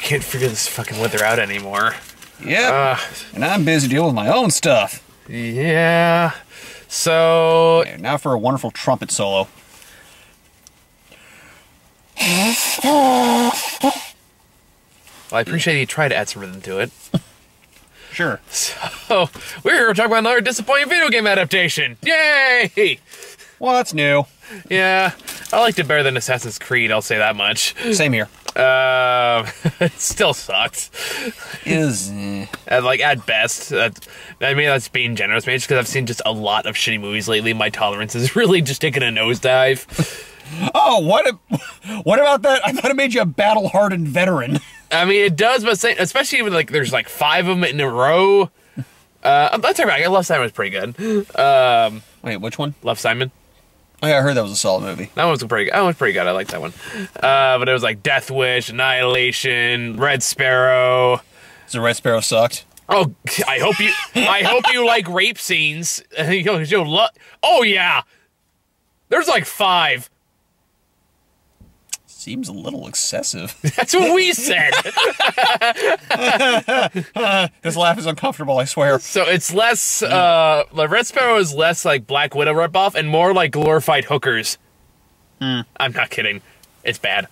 can't figure this fucking weather out anymore. Yeah, and I'm busy dealing with my own stuff. Yeah. So... Okay, now for a wonderful trumpet solo. Well, I appreciate you tried to add some rhythm to it. Sure. So, we're here to talk about another disappointing video game adaptation. Yay! Well, that's new. Yeah, I liked it better than Assassin's Creed, I'll say that much. Same here. It still sucks. Like, at best. I mean, that's being generous, maybe just because I've seen just a lot of shitty movies lately. My tolerance is really just taking a nosedive. Oh, what about that? I thought it made you a battle-hardened veteran. I mean, it does, but especially when, like, there's, like, 5 of them in a row. That's alright. Love Simon was pretty good. Wait, which one? Love Simon. Oh, yeah, I heard that was a solid movie. That one was pretty good. That one was pretty good. I liked that one. But it was, like, Death Wish, Annihilation, Red Sparrow. So Red Sparrow sucked? Oh, I hope you like rape scenes. Oh, yeah. There's, like, 5. Seems a little excessive. That's what we said. This laugh is uncomfortable, I swear. So it's less, like Red Sparrow is less like Black Widow ripoff and more like glorified hookers. I'm not kidding. It's bad.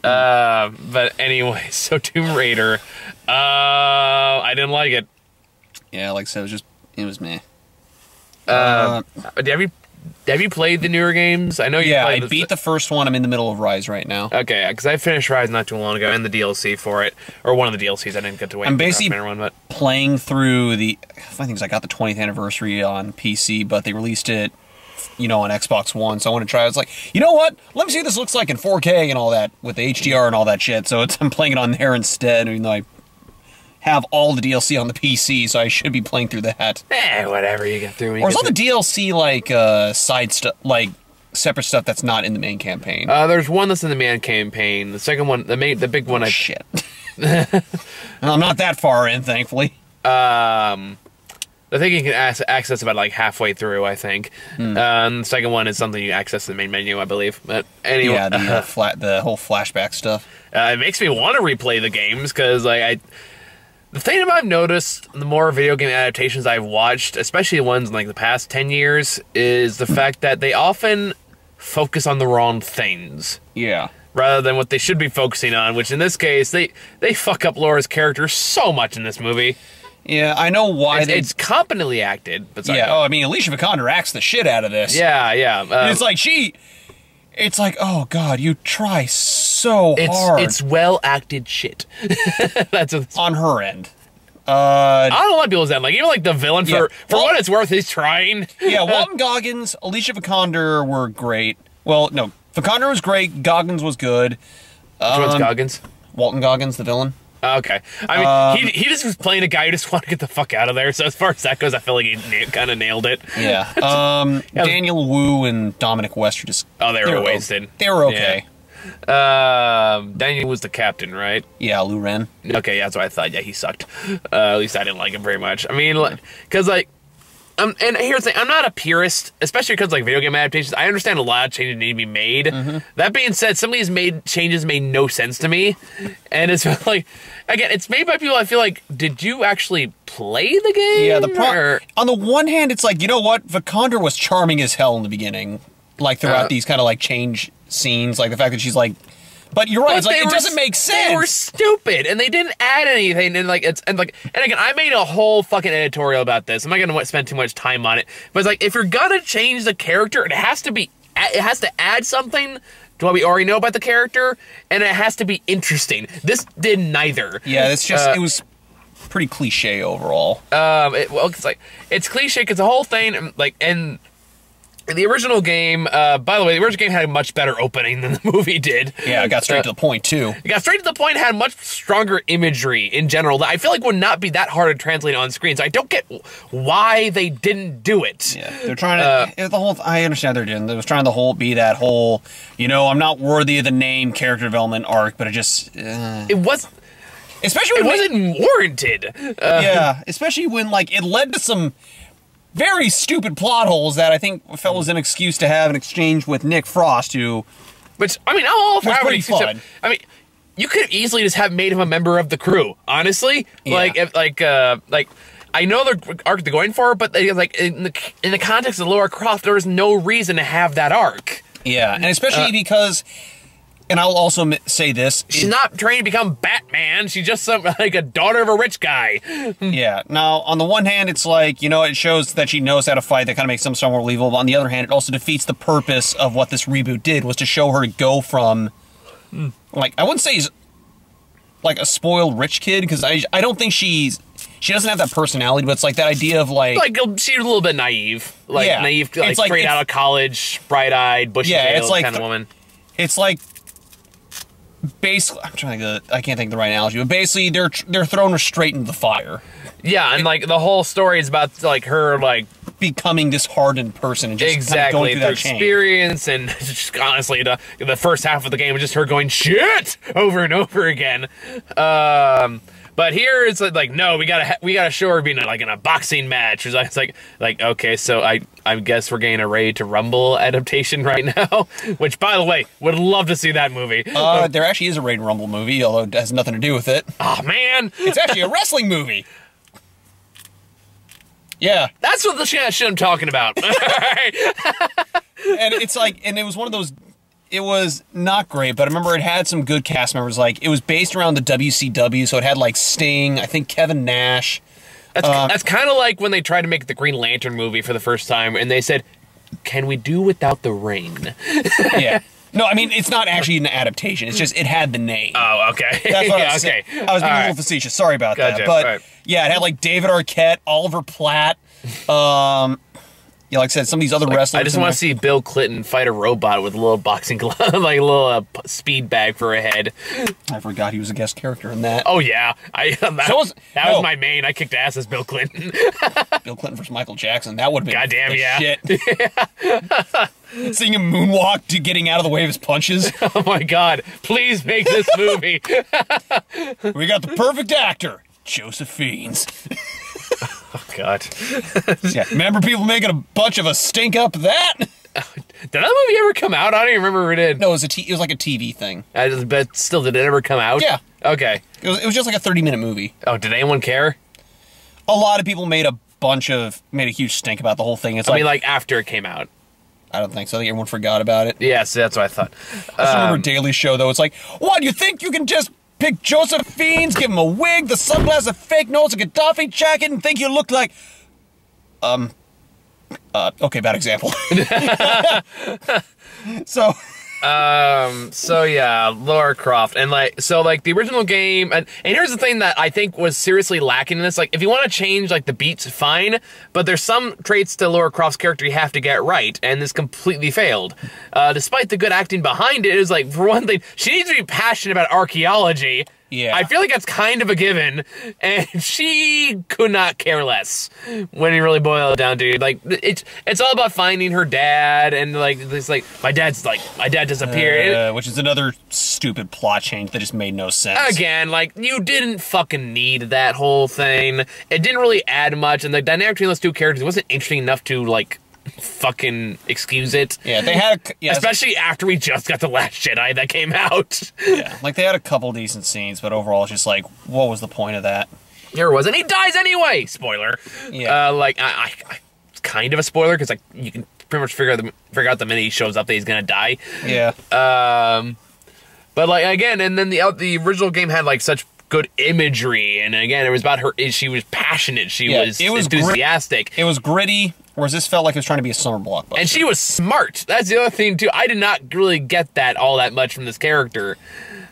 But anyway, so Tomb Raider. I didn't like it. Yeah, like I said, it was meh. Have you played the newer games? I know you played. I beat the first one. I'm in the middle of Rise right now. Okay, because I finished Rise not too long ago, and the DLC for it, or one of the DLCs. I didn't get to wait. I'm basically one, but playing through the. Funny thing is, I got the 20th anniversary on PC, but they released it, on Xbox One. So I want to try. I was like, you know what? Let me see what this looks like in 4K and all that with the HDR and all that shit. So I'm playing it on there instead, even though I have all the DLC on the PC, so I should be playing through that. Whatever you get through. Or is all the DLC like side stuff, like separate stuff that's not in the main campaign? There's one that's in the main campaign. The second one, the big one. Shit. I'm not that far in, thankfully. I think you can access about like halfway through. I think. The second one is something you access in the main menu, I believe. But anyway, yeah, the whole flashback stuff. It makes me want to replay the games because like the thing I've noticed, the more video game adaptations I've watched, especially the ones in like the past 10 years, is the fact that they often focus on the wrong things. Yeah. Rather than what they should be focusing on, which in this case, they fuck up Laura's character so much in this movie. Yeah, I know why it's competently acted. But yeah, I mean, Alicia Vikander acts the shit out of this. Yeah. It's like, oh god, you try so hard. It's well acted shit. That's on her end. I don't know what people's end. Like even like the villain for what it's worth, he's trying. Yeah, Walton Goggins, Alicia Vikander were great. Well, no, Vikander was great. Goggins was good. Which one's Goggins? Walton Goggins, the villain. Okay. I mean, he just was playing a guy who just wanted to get the fuck out of there. So as far as that goes, I feel like he kind of nailed it. Yeah. Daniel Wu and Dominic West are just... Oh, they were wasted. They were okay. Yeah. Daniel was the captain, right? Yeah, Lou Ren. Okay, that's what I thought. Yeah, he sucked. At least I didn't like him very much. I mean, because like... and here's the thing, I'm not a purist, especially because like video game adaptations. I understand a lot of changes need to be made. That being said, some of these changes made no sense to me, and it's like, again, it's made by people I feel like, did you actually play the game? Yeah, on the one hand, it's like, you know what, Vikander was charming as hell in the beginning, like throughout these kind of like change scenes, like the fact that she's like. But you're right. It's like, it doesn't make sense. They were stupid, and they didn't add anything. And and again, I made a whole fucking editorial about this. I'm not gonna spend too much time on it. But it's like, if you're gonna change the character, it has to add something to what we already know about the character, and it has to be interesting. This did neither. Yeah, it's just it was pretty cliche overall. It's cliche because the whole thing, and. In the original game, by the way, the original game had a much better opening than the movie did. Yeah, it got straight to the point, too. It got straight to the point, had much stronger imagery in general that I feel like would not be that hard to translate on screen, so I don't get why they didn't do it. Yeah, they're trying to... I understand they're doing... They was trying to be that whole, I'm not worthy of the name character development arc, but it just... It was... Especially when it wasn't warranted. Yeah, especially when, it led to some... very stupid plot holes that I think felt was an excuse to have an exchange with Nick Frost, who... Which, I mean, I'm all for having an excuse. I mean, you could easily just have made him a member of the crew. Honestly, Yeah. like I know the arc they're going for, but like in the context of Lara Croft, there is no reason to have that arc. Yeah, and especially because, and I'll also say this: She's not trained to become Batman. She's just like a daughter of a rich guy. yeah. Now, on the one hand, it's like, you know, it shows that she knows how to fight. That kind of makes them somewhat believable. But on the other hand, it also defeats the purpose of what this reboot did, was to show her to go from, like, I wouldn't say he's like a spoiled rich kid, because I don't think she doesn't have that personality, but it's like that idea of like She's a little bit naive, like Yeah. naive, It's like straight out of college, bright-eyed, bushy-tailed it's like kind of woman. It's like basically, I can't think of the right analogy, but basically they're throwing her straight into the fire, Yeah, and like the whole story is about like her like becoming this hardened person and just kind of exactly going through the that change. experience, and just honestly the first half of the game was just her going shit over and over again. But here it's like no, we gotta show her being like in a boxing match. It's like okay, so I guess we're getting a Ready to Rumble adaptation right now. Which, by the way, would love to see that movie. There actually is a Raid and Rumble movie, although it has nothing to do with it. Oh man, It's actually a wrestling movie. Yeah, that's what the shit I'm talking about. and it's like, and it was one of those. It was not great, but I remember it had some good cast members. Like, it was based around the WCW, so it had like Sting, I think Kevin Nash. That's kind of like when they tried to make the Green Lantern movie for the first time, and they said, "Can we do without the rain?" Yeah. No, I mean, it's not actually an adaptation. It's just, it had the name. Oh, okay. That's what I Yeah, was okay. saying. I was being a little facetious. Sorry about Gotcha. that. But, Right. yeah, it had, like, David Arquette, Oliver Platt, yeah, like I said, some of these other wrestlers. I just want to see Bill Clinton fight a robot with a little boxing glove, like a little speed bag for a head. I forgot he was a guest character in that. Oh, yeah. That was no. my main. I kicked ass as Bill Clinton. Bill Clinton versus Michael Jackson. That would have been Goddamn, the yeah. shit. Seeing him moonwalk to getting out of the way of his punches. Oh, my God. Please make this movie. We got the perfect actor, Joseph Fiennes. Oh, God. Yeah, remember people making a bunch of a stink up that? Did that movie ever come out? I don't even remember if it did. No, it was like a TV thing. But still, did it ever come out? Yeah. Okay. It was just like a 30-minute movie. Oh, did anyone care? A lot of people made a huge stink about the whole thing. It's I mean, like, after it came out. I don't think so. I think everyone forgot about it. Yes, that's what I thought. I just remember Daily Show, though. It's like, what, you think you can just pick Joseph Fiennes, give him a wig, the sunglasses, a fake nose, a Gaddafi jacket, and think you look like... okay, bad example. So yeah, Lara Croft, and the original game, and here's the thing that I think was seriously lacking in this. Like, if you want to change like the beats, fine, but there's some traits to Lara Croft's character you have to get right, and this completely failed. Despite the good acting behind it, is like, for one thing, she needs to be passionate about archaeology. Yeah. I feel like that's kind of a given, and she could not care less when you really boil it down to it. Like, it's all about finding her dad, and like it's like my dad disappeared. which is another stupid plot change that just made no sense. Again, like, you didn't fucking need that whole thing. It didn't really add much, and the dynamic between those two characters wasn't interesting enough to like fucking excuse it. Yeah, they had especially after we just got The Last Jedi that came out. Yeah, like they had a couple decent scenes, but overall it's just like, what was the point of that? There was, and he dies anyway. Spoiler. Yeah. I it's kind of a spoiler because like you can pretty much figure out the minute he shows up that he's gonna die. Yeah. But like again, and then the original game had like such good imagery, and again it was about her. She was passionate. She was enthusiastic. It was gritty. Whereas this felt like it was trying to be a summer blockbuster. And she was smart. That's the other thing, too. I did not really get that all that much from this character.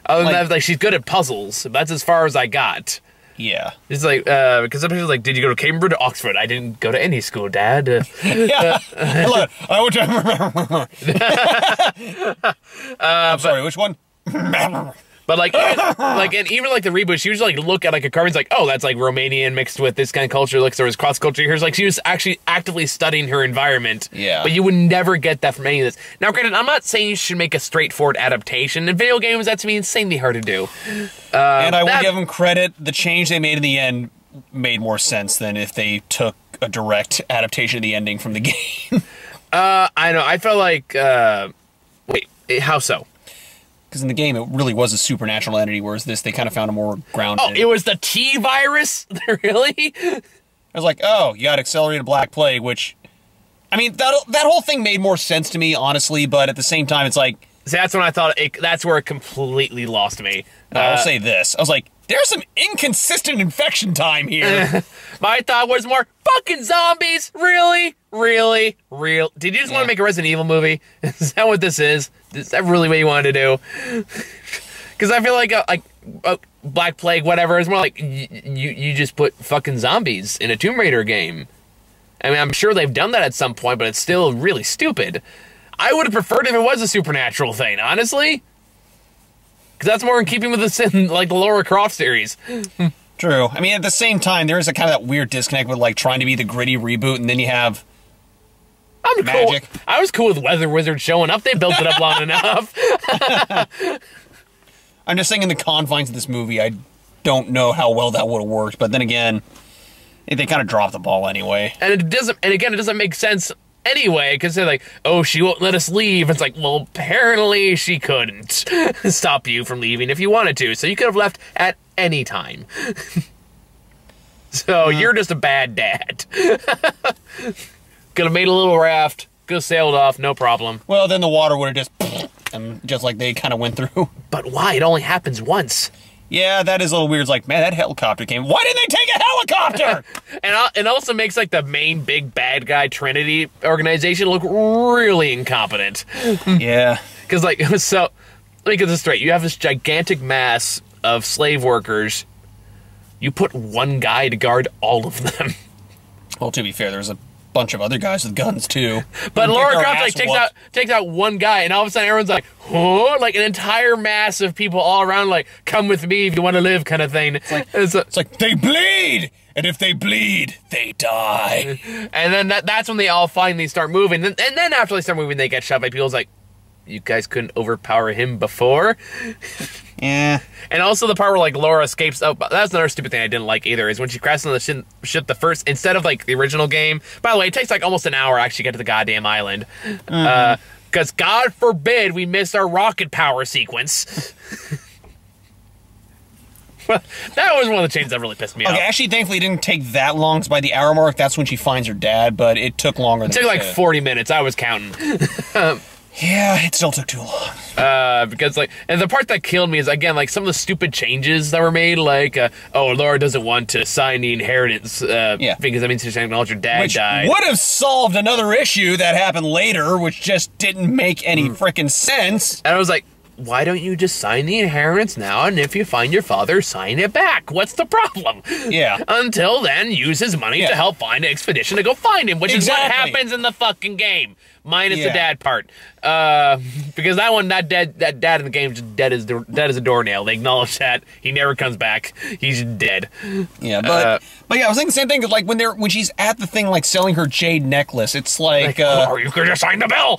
Other than that, like, she's good at puzzles. That's as far as I got. Yeah. It's like, because some people are like, did you go to Cambridge or Oxford? I didn't go to any school, Dad. Yeah. Look, I would I'm sorry, which one? But like, even like the reboot, she was like look at like a card and like, oh, that's like Romanian mixed with this kind of culture. Looks there was cross culture. Here's like she was actually actively studying her environment. Yeah. But you would never get that from any of this. Now, granted, I'm not saying you should make a straightforward adaptation. In video games, that to me insanely hard to do. And I will give them credit. The change they made in the end made more sense than if they took a direct adaptation of the ending from the game. I know. I felt like, wait, how so? Because in the game, it really was a supernatural entity, whereas this, they kind of found a more grounded... Oh, it was the T virus? Really? I was like, oh, you got accelerated Black Plague, which... I mean, that whole thing made more sense to me, honestly, but at the same time, it's like... See, that's when I thought... that's where it completely lost me. I'll say this. I was like, there's some inconsistent infection time here. My thought was more, fucking zombies? Really? Really? Real? Did you just want to make a Resident Evil movie? Is that what this is? Is that really what you wanted to do? Because I feel like Black Plague, whatever, is more like you just put fucking zombies in a Tomb Raider game. I mean, I'm sure they've done that at some point, but it's still really stupid. I would have preferred if it was a supernatural thing, honestly. Because that's more in keeping with the Lara Croft series. True. I mean, at the same time, there is a kind of that weird disconnect with, like, trying to be the gritty reboot, and then you have... magic. Cool. I was cool with Weather Wizard showing up. They built it up long enough. I'm just saying in the confines of this movie, I don't know how well that would have worked, but then again, they kind of dropped the ball anyway. And it doesn't make sense anyway, because they're like, oh, she won't let us leave. It's like, well, apparently she couldn't stop you from leaving if you wanted to, so you could have left at any time. So you're just a bad dad. Could have made a little raft, could have sailed off, no problem. Well, then the water would have just like they kind of went through. But why? It only happens once. Yeah, that is a little weird. It's like, man, that helicopter came. Why didn't they take a helicopter? And it also makes, like, the main big bad guy Trinity organization look really incompetent. Yeah. Because, like, so, let me get this straight. You have this gigantic mass of slave workers. You put one guy to guard all of them. Well, to be fair, there's a bunch of other guys with guns, too. But Lara Croft, like, takes out one guy, and all of a sudden everyone's like, oh, like an entire mass of people all around, like, come with me if you want to live kind of thing. It's like they bleed! And if they bleed, they die. And then that's when they all finally start moving. And then after they start moving, they get shot by people. It's like, you guys couldn't overpower him before? Yeah. And also the part where, like, Laura escapes. Oh, that's another stupid thing I didn't like either, is when she crashes on the ship the first, instead of, like, the original game. By the way, it takes, like, almost an hour to actually get to the goddamn island. Because God forbid we missed our rocket power sequence. That was one of the changes that really pissed me off. Okay, actually, thankfully, it didn't take that long. Because by the hour mark, that's when she finds her dad, but it took longer than it took, like, 40 minutes. I was counting. Yeah, it still took too long. Because, like, and the part that killed me is, again, like, some of the stupid changes that were made, like, oh, Laura doesn't want to sign the inheritance, because that means she's acknowledge her dad died. Would have solved another issue that happened later, which just didn't make any frickin' sense. And I was like, why don't you just sign the inheritance now, and if you find your father, sign it back? What's the problem? Yeah. Until then, use his money to help find an expedition to go find him, which is what happens in the fucking game. Minus the dad part. Because that dad in the game is just dead as a doornail. They acknowledge that. He never comes back. He's dead. Yeah, but yeah, I was thinking the same thing. Like when she's at the thing, like selling her jade necklace, it's like oh, you could just sign the bill.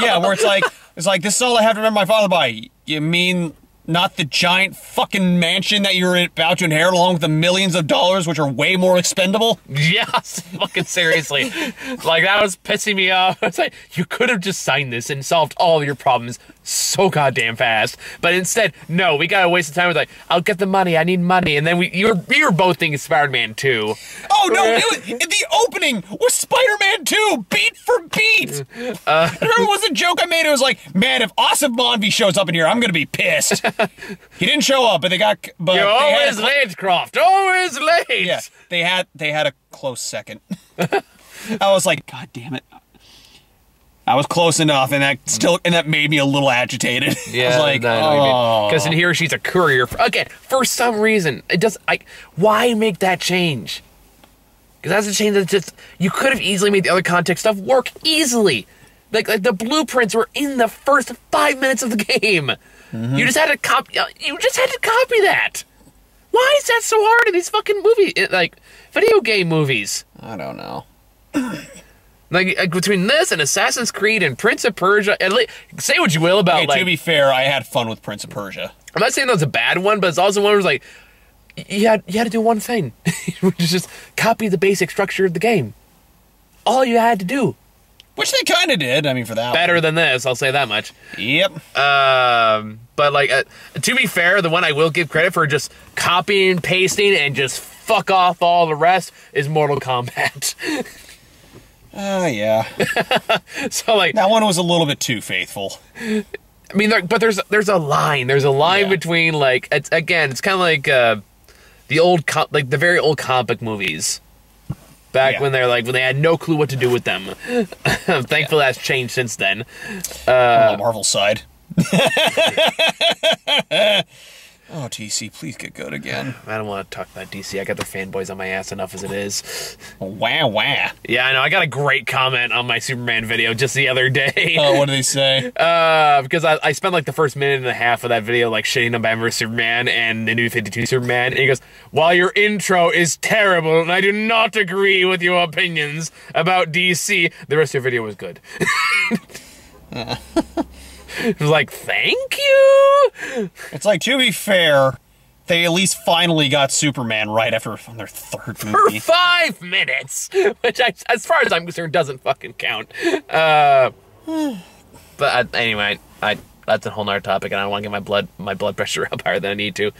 Yeah, where it's like this is all I have to remember my father by. You mean not the giant fucking mansion that you're about to inherit along with the millions of dollars, which are way more expendable? Yes, fucking seriously. Like, that was pissing me off. It's like, you could have just signed this and solved all of your problems so goddamn fast. But instead, no, we gotta waste the time with, like, I'll get the money, I need money. And then we were both thinking Spider-Man 2. Oh, no, the opening was Spider-Man 2, beat for beat. I remember it was a joke I made. It was like, man, if Asif Monvi shows up in here, I'm gonna be pissed. He didn't show up, but they got. But you're always late, Croft. Always late. Yeah, they had a close second. I was like, God damn it! I was close enough, and that made me a little agitated. Yeah, I was like, oh, because in here she's a courier. Again, for some reason, it does. Why make that change? Because that's a change that just you could have easily made the other context stuff work easily. Like the blueprints were in the first 5 minutes of the game. Mm-hmm. You just had to copy. You just had to copy that. Why is that so hard in these fucking movies, like video game movies? I don't know. Like between this and Assassin's Creed and Prince of Persia, and say what you will about. Okay, to be fair, I had fun with Prince of Persia. I'm not saying that was a bad one, but it's also one where it was like you had to do one thing, which is just copy the basic structure of the game. All you had to do. Which they kind of did. I mean, for that Better one. than this, I'll say that much. Yep. But like, to be fair, the one I will give credit for just copying and pasting and just fuck off all the rest is Mortal Kombat. Yeah. So like, that one was a little bit too faithful. I mean, but there's a line. There's a line between like, it's kind of like the very old comic movies. Back when when they had no clue what to do with them. Thankfully, that's changed since then. On the Marvel side. Oh, DC, please get good again. I don't want to talk about DC. I got their fanboys on my ass enough as it is. Wow. Yeah, I know. I got a great comment on my Superman video just the other day. Oh, what did they say? Because I spent like the first minute and a half of that video like shitting on Batman vs Superman and the New 52 Superman. And he goes, "While your intro is terrible and I do not agree with your opinions about DC, the rest of your video was good." It was like, thank you. It's like, to be fair, they at least finally got Superman right after on their third movie. For 5 minutes, which as far as I'm concerned doesn't fucking count. But anyway, that's a whole nother topic, and I don't want to get my blood pressure up higher than I need to.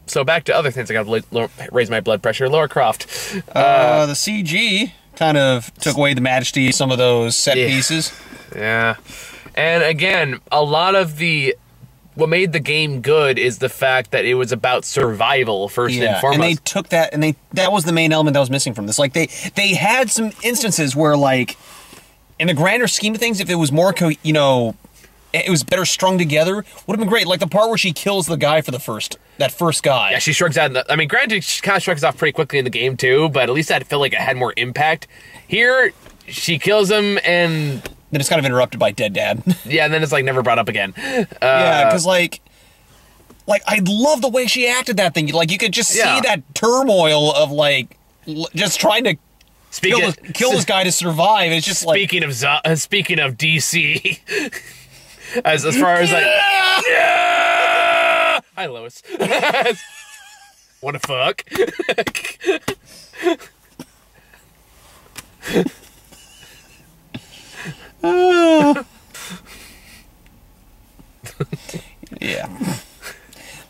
So back to other things I got to raise my blood pressure. Lara Croft. The CG kind of took away the majesty of some of those set pieces. Yeah. And again, a lot of what made the game good is the fact that it was about survival first and foremost. And they took that, and that was the main element that was missing from this. Like they had some instances where, like, in the grander scheme of things, if it was more, it was better strung together, would have been great. Like the part where she kills the guy for that first guy. Yeah, she shrugs out. I mean, granted, she kind of shrugs off pretty quickly in the game too, but at least I feel like it had more impact. Here, she kills him and then it's kind of interrupted by dead dad. Yeah, and then it's like never brought up again. Yeah, because like I love the way she acted that thing. Like you could just see that turmoil of like just trying to kill this guy to survive. It's just speaking of DC, as far as like, hi Lois, wanna fuck? Yeah.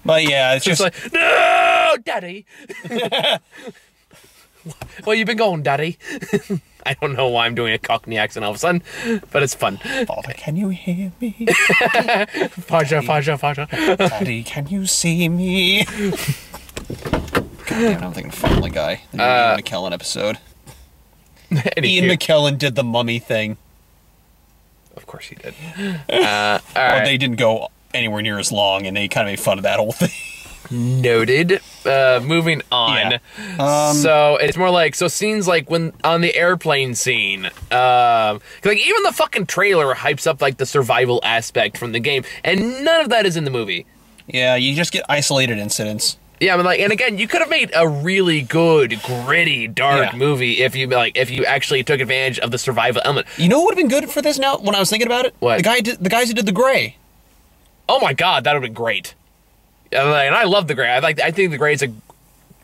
But yeah, it's just like, no, Daddy. Well, you've been going, Daddy. I don't know why I'm doing a Cockney accent all of a sudden, but it's fun. Father, can you hear me? Faja. Daddy, can you see me? God damn, I'm thinking of Family Guy, the new Ian McKellen episode. Ian McKellen did the mummy thing. Of course he did. Or they didn't go anywhere near as long, and they kind of made fun of that whole thing. Noted. Moving on. Yeah. So it's more like scenes like when on the airplane scene. Like even the fucking trailer hypes up like the survival aspect from the game, and none of that is in the movie. Yeah, you just get isolated incidents. Yeah, I mean, like, and again, you could have made a really good, gritty, dark movie if you actually took advantage of the survival element. You know what would have been good for this now? When I was thinking about it, what? The guys who did the Gray. Oh my god, that would have been great. And I love the Gray. I think the Gray is an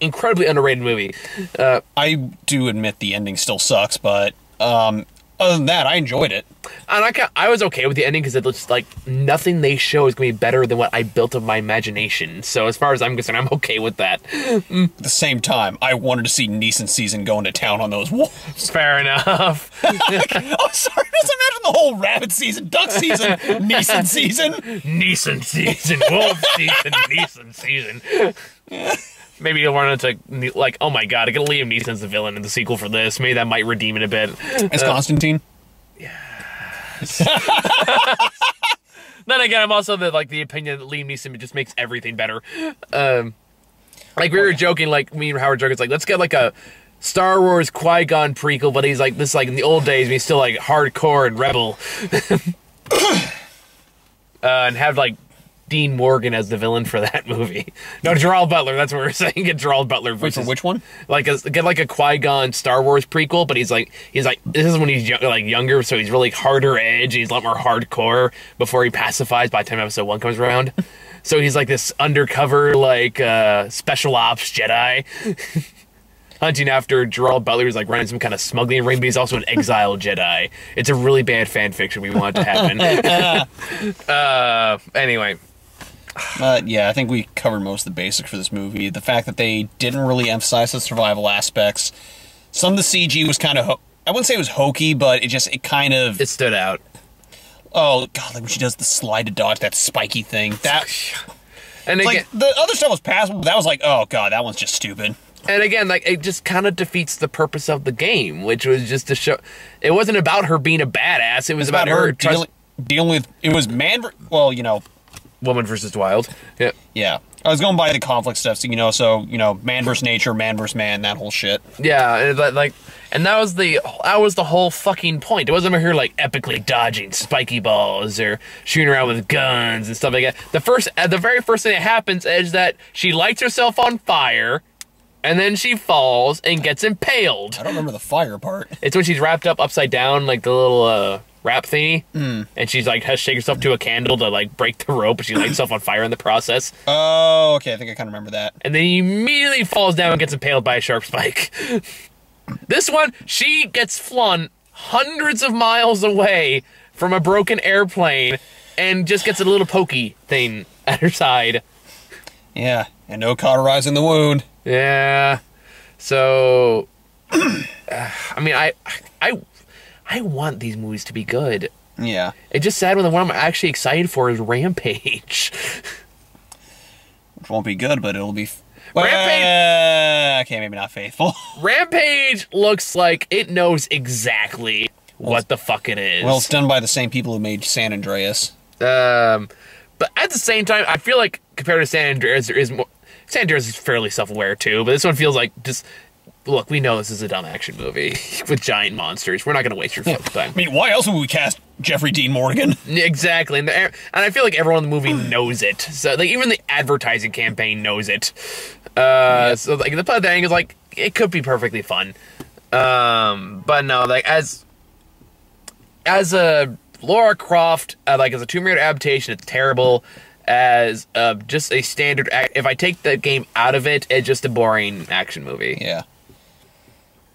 incredibly underrated movie. I do admit the ending still sucks, but other than that, I enjoyed it. And I was okay with the ending because it looks like nothing they show is going to be better than what I built of my imagination. So as far as I'm concerned, I'm okay with that. At the same time, I wanted to see Neeson season going to town on those wolves. Fair enough. Oh, sorry. Just imagine the whole rabbit season, duck season, Neeson season. Neeson season, wolf season, Neeson season. Maybe you'll run into, like, oh my god, I get Liam Neeson's the villain in the sequel for this. Maybe that might redeem it a bit. As Constantine? Yes. Then again, I'm also the opinion that Liam Neeson just makes everything better. Like, we were joking, like, me and Howard joking, it's like, let's get, like, a Star Wars Qui-Gon prequel, but he's, like, this, like, in the old days, he's still, like, hardcore and rebel. And have, like, Dean Morgan as the villain for that movie. No, Gerald Butler. That's what we're saying. Get Gerald Butler versus. Wait, for which one? Get like a Qui-Gon Star Wars prequel, but he's like this is when he's younger, so he's really harder edge. He's a lot more hardcore before he pacifies by the time episode 1 comes around. So he's like this undercover special ops Jedi. hunting after Gerald Butler, who's like running some kind of smuggling ring, but he's also an exiled Jedi. It's a really bad fan fiction we want it to happen. Anyway. Yeah, I think we covered most of the basics for this movie. The fact that they didn't really emphasize the survival aspects. Some of the CG was kind of, I wouldn't say it was hokey, but it kind of... It stood out. Oh, God, like when she does the slide to dodge, that spiky thing. That... And again, like, the other stuff was passable, but that was like, oh, God, that one's just stupid. And again, like, it just kind of defeats the purpose of the game, which was just to show... It wasn't about her being a badass, it was about her... Dealing with... It was well, you know... Woman versus wild. Yeah. Yeah. I was going by the conflict stuff, so, man versus nature, man versus man, that whole shit. Yeah, and that was the whole fucking point. It wasn't her like epically dodging spiky balls or shooting around with guns and stuff like that. The very first thing that happens is that she lights herself on fire, and then she falls and gets impaled. I don't remember the fire part. It's when she's wrapped up upside down, like the little wrap thingy, and she's like has to shake herself to a candle to like break the rope, and she lights herself on fire in the process. Oh, okay, I think I kind of remember that. And then he immediately falls down and gets impaled by a sharp spike. This one, she gets flung hundreds of miles away from a broken airplane and just gets a little pokey thing at her side. Yeah, and no cauterizing the wound. Yeah. So, I mean, I want these movies to be good. Yeah. It's just sad when the one I'm actually excited for is Rampage. Which won't be good, but it'll be... Rampage... okay, maybe not faithful. Rampage looks like it knows exactly what the fuck it is. Well, it's done by the same people who made San Andreas. But at the same time, I feel like compared to San Andreas, there is more... San Andreas is fairly self-aware too, but this one feels like just... Look, we know this is a dumb action movie with giant monsters. We're not going to waste your folks' time. I mean, why else would we cast Jeffrey Dean Morgan? Exactly. And I feel like everyone in the movie knows it. So, like, even the advertising campaign knows it. So, like, the part thing is, like, it could be perfectly fun. But no, like, as a Lara Croft, like, as a Tomb Raider adaptation, it's terrible. As just a standard... If I take the game out of it, it's just a boring action movie. Yeah.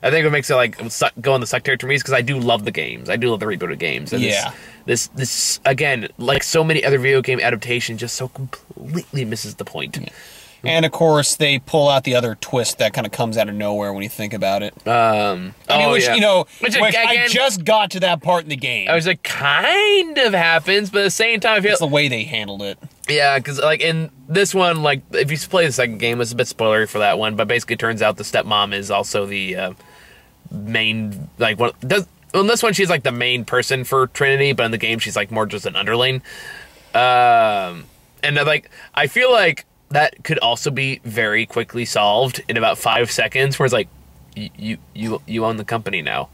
I think what makes it like go in the suck territory is because I do love the games. I do love the rebooted games. And yeah. This again, like so many other video game adaptations, just so completely misses the point. Yeah. And of course, they pull out the other twist that kind of comes out of nowhere when you think about it. I just got to that part in the game. I was like, kind of happens, but at the same time, I feel it's the way they handled it. Yeah, because like in this one, like if you play the second game, it's a bit spoilery for that one, but basically, it turns out the stepmom is also the main in this one she's like the main person for Trinity, but in the game she's like more just an underling. And like I feel like that could also be very quickly solved in about 5 seconds, where it's like you own the company now.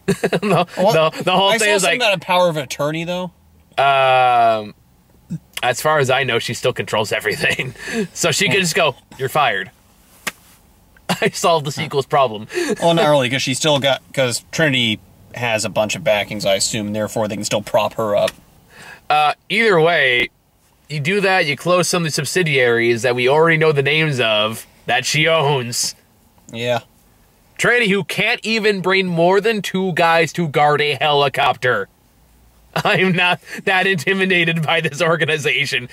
the whole thing is like about a power of attorney though. As far as I know, she still controls everything, so she could just go, "You're fired." I solved the sequel's problem. Well, not really, because Trinity has a bunch of backings, I assume, and therefore they can still prop her up. Either way, you do that, you close some of the subsidiaries that we already know the names of that she owns. Yeah. Trinity, who can't even bring more than 2 guys to guard a helicopter. I'm not that intimidated by this organization.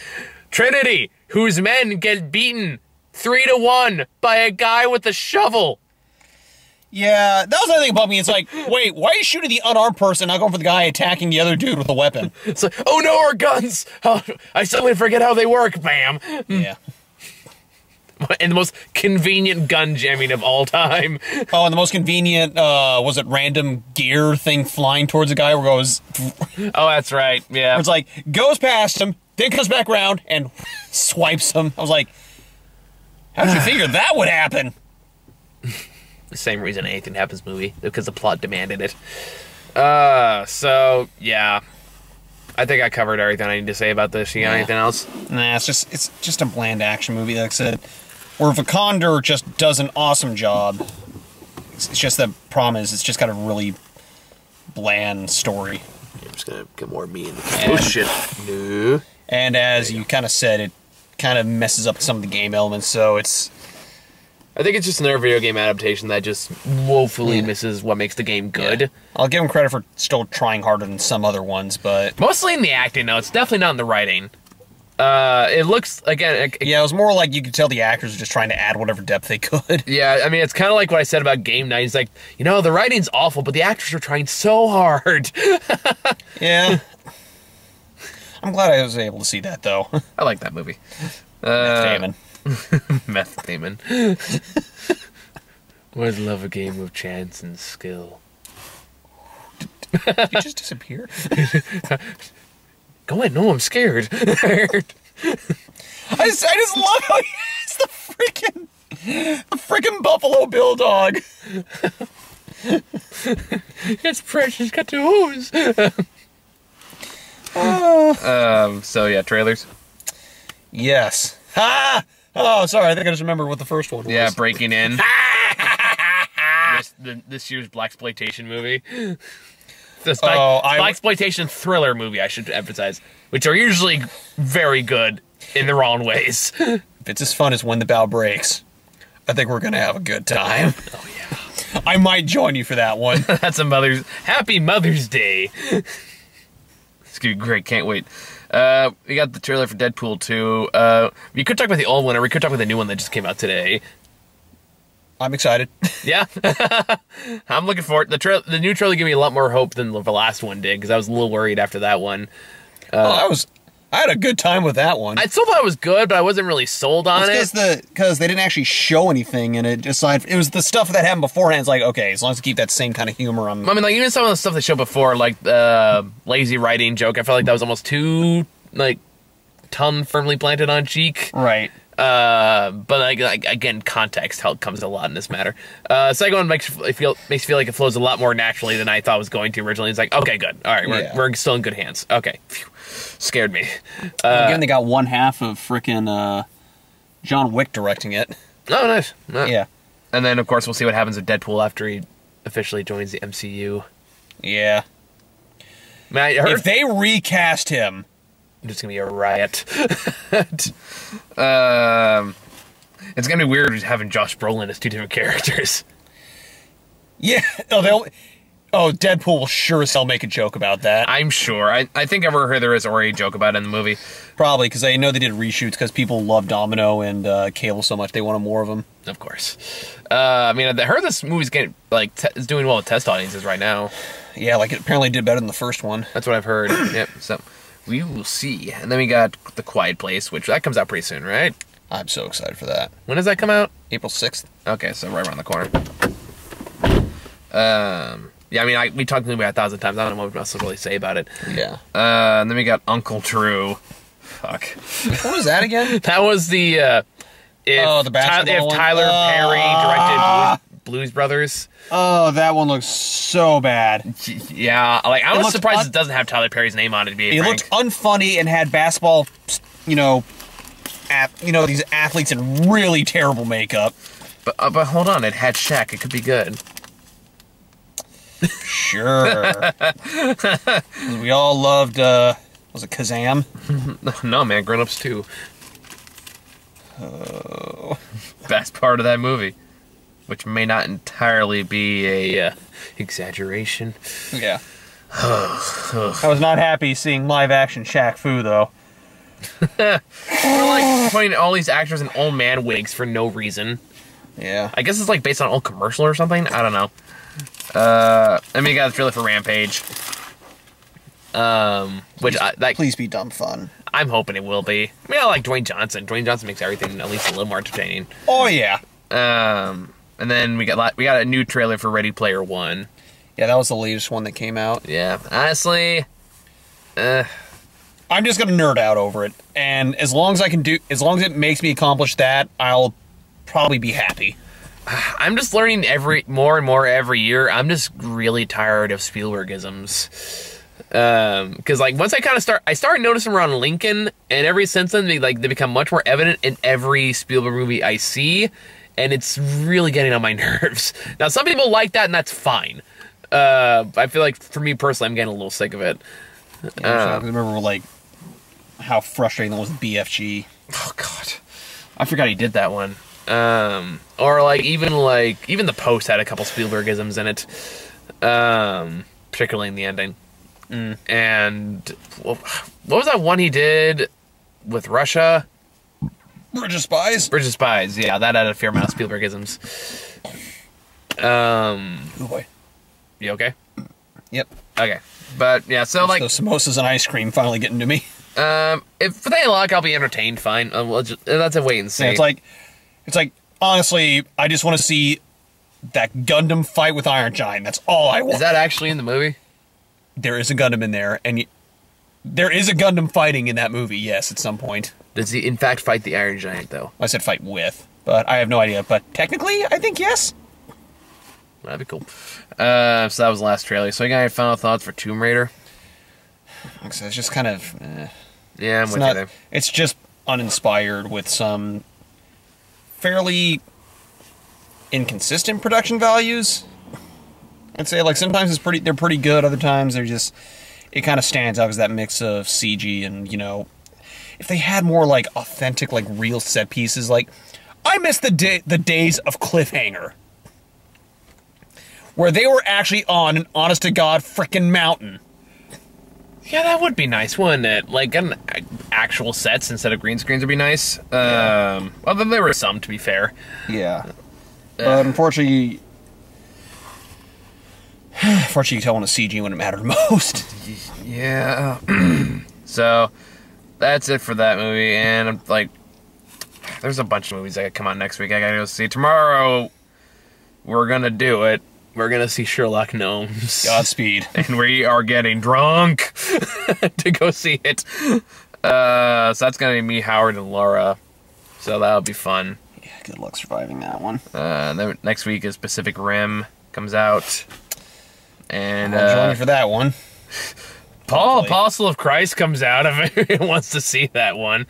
Trinity, whose men get beaten 3-1 by a guy with a shovel. Yeah, that was the other thing about me. It's like, wait, why are you shooting the unarmed person, not going for the guy attacking the other dude with a weapon? It's like, oh no, our guns! Oh, I suddenly forget how they work, bam. Yeah. And the most convenient gun jamming of all time. Oh, and the most convenient, was it random gear thing flying towards a guy where it goes... Oh, that's right, yeah. It's like, goes past him, then comes back around and swipes him. I was like, how'd you figure that would happen? The same reason anything happens movie, because the plot demanded it. So, yeah. I think I covered everything I need to say about this. You got anything else? Nah, it's just a bland action movie, like I said. Where Vikander just does an awesome job. It's just the problem is it's just got a really bland story. I'm just gonna get more me in the oh shit. No. And as you kind of said, it kind of messes up some of the game elements, so it's I think it's just another video game adaptation that just woefully misses what makes the game good. Yeah. I'll give them credit for still trying harder than some other ones, but... Mostly in the acting, though. It's definitely not in the writing. It looks, again... yeah, it was more like you could tell the actors were just trying to add whatever depth they could. Yeah, I mean, it's kind of like what I said about Game Night. It's like, you know, the writing's awful, but the actors are trying so hard. Yeah. I'm glad I was able to see that, though. I like that movie. Damon. Meth Damon. Would love a game of chance and skill. Did you just disappear? Go ahead, no, I'm scared. I just love how he has the freaking Buffalo Bill dog. It's precious, got to hose. So yeah, trailers. Yes. Ha! Oh, sorry, I think I just remembered what the first one was. Yeah, Breaking In. this year's blaxploitation movie. Blaxploitation thriller movie, I should emphasize, which are usually very good in their own ways. If it's as fun as When the Bow Breaks, I think we're gonna have a good time. Oh yeah. I might join you for that one. That's a Happy Mother's Day. It's gonna be great, can't wait. We got the trailer for Deadpool 2. We could talk about the old one, or we could talk about the new one that just came out today. I'm excited. Yeah. I'm looking forward. The new trailer gave me a lot more hope than the last one did, because I was a little worried after that one. I had a good time with that one. I still thought it was good, but I wasn't really sold on it. Because they didn't actually show anything, and it was the stuff that happened beforehand. It's like, okay, as long as you keep that same kind of humor. I mean, like, even some of the stuff they showed before, like the lazy writing joke, I felt like that was almost too, like, tongue firmly planted on cheek. Right. But like again, context comes a lot in this matter. Second one makes you feel like it flows a lot more naturally than I thought it was going to originally. It's like, okay, good, all right, we're still in good hands. Okay, phew. Scared me. Again, they got one half of frickin' John Wick directing it. Oh, nice. Yeah. And then of course we'll see what happens with Deadpool after he officially joins the MCU. Yeah. Man, I heard if they recast him, it's gonna be a riot. It's gonna be weird having Josh Brolin as two different characters. Yeah. Deadpool will sure as hell make a joke about that. I'm sure. I think I've heard there is already a joke about it in the movie. Probably, because I know they did reshoots because people love Domino and Cable so much they wanted more of them. Of course. I mean, I heard this movie's getting is doing well with test audiences right now. Yeah, like it apparently did better than the first one. That's what I've heard. Yep. So we will see. And then we got The Quiet Place, which that comes out pretty soon, right? I'm so excited for that. When does that come out? April 6th. Okay, so right around the corner. Yeah, I mean, we talked to him about 1,000 times. I don't know what else to really say about it. Yeah. And then we got Uncle Drew. Fuck. What was that again? That was the the basketball if Tyler Perry directed Blues Brothers. Oh, that one looks so bad. Yeah, like I was surprised it doesn't have Tyler Perry's name on it. To be frank. Looked unfunny and had basketball, these athletes in really terrible makeup. But hold on, it had Shaq. It could be good. Sure. We all loved, was it Kazam? No, man, Grown Ups 2. Oh. Best part of that movie. Which may not entirely be a exaggeration. Yeah. I was not happy seeing live-action Shaq Fu, though. We're like putting all these actors in old man wigs for no reason. Yeah. I guess it's like based on an old commercial or something. I don't know. I mean, you got the trailer for Rampage. Please be dumb fun. I'm hoping it will be. I mean, I like Dwayne Johnson. Dwayne Johnson makes everything at least a little more entertaining. Oh yeah. And then we got a new trailer for Ready Player One. Yeah, that was the latest one that came out. Yeah, honestly, I'm just gonna nerd out over it, and as long as it makes me accomplish that, I'll probably be happy. I'm just learning more and more every year. I'm just really tired of Spielbergisms. Because like once I started noticing around Lincoln, and ever since then they become much more evident in every Spielberg movie I see, and it's really getting on my nerves. Now some people like that, and that's fine. I feel like for me personally, I'm getting a little sick of it. I remember like how frustrating that was with BFG. Oh god, I forgot he did that one. Or like even the Post had a couple Spielbergisms in it, particularly in the ending. And what was that one he did with Russia? Bridge of Spies. Bridge of Spies. Yeah, that had a fair amount of Spielbergisms. Oh boy. You okay? Yep. Okay, but yeah, so like those samosas and ice cream finally getting to me. If with any luck, I'll be entertained. Fine. That's a wait and see. Yeah, it's like honestly, I just want to see that Gundam fight with Iron Giant. That's all I want. Is that actually in the movie? There is a Gundam in there, and there is a Gundam fighting in that movie. Yes, at some point. Does he in fact fight the Iron Giant though? I said fight with, but I have no idea. But technically, I think yes. That'd be cool. So that was the last trailer. So you got any final thoughts for Tomb Raider? It's just kind of... yeah, I'm with you there. It's just uninspired with some fairly inconsistent production values. I'd say, like, sometimes they're pretty good. Other times they're just... It kind of stands out as that mix of CG and, you know... If they had more, like, authentic, like, real set pieces, like... I miss the days of Cliffhanger, where they were actually on an honest-to-God frickin' mountain. Yeah, that would be nice, wouldn't it? Like, an actual sets instead of green screens would be nice. Yeah. Well, then there were some, to be fair. Yeah. But unfortunately, you tell when a CG when it mattered most. Yeah. So, that's it for that movie, and I'm like... There's a bunch of movies that come out next week I gotta go see. Tomorrow, we're gonna do it. We're gonna see Sherlock Gnomes. Godspeed. And we are getting drunk to go see it. So that's gonna be me, Howard, and Laura. So that'll be fun. Yeah, good luck surviving that one. Then next week is Pacific Rim comes out. And I'll join you for that one. Paul, Apostle of Christ comes out if anyone wants to see that one.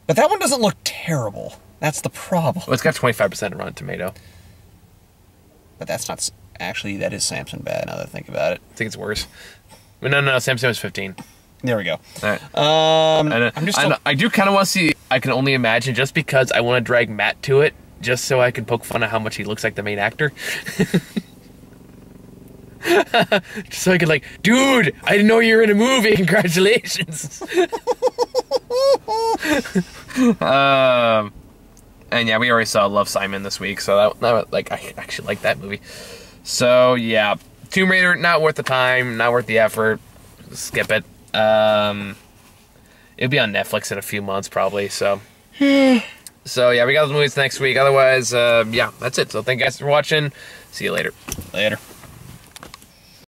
But that one doesn't look terrible. That's the problem. Well, it's got 25% Rotten Tomato. But that's not... Actually, that is Samson bad, now that I think about it. I think it's worse. No, Samson was 15. There we go. All right. I do kind of want to see... I can only imagine, just because I want to drag Matt to it, just so I can poke fun at how much he looks like the main actor. Just so I could like, dude, I didn't know you were in a movie. Congratulations. And yeah, we already saw Love, Simon this week, so that like I actually like that movie. So yeah, Tomb Raider, not worth the time, not worth the effort. Skip it. It'll be on Netflix in a few months probably. So so yeah, we got those movies next week. Otherwise, yeah, that's it. So thank you guys for watching. See you later. Later.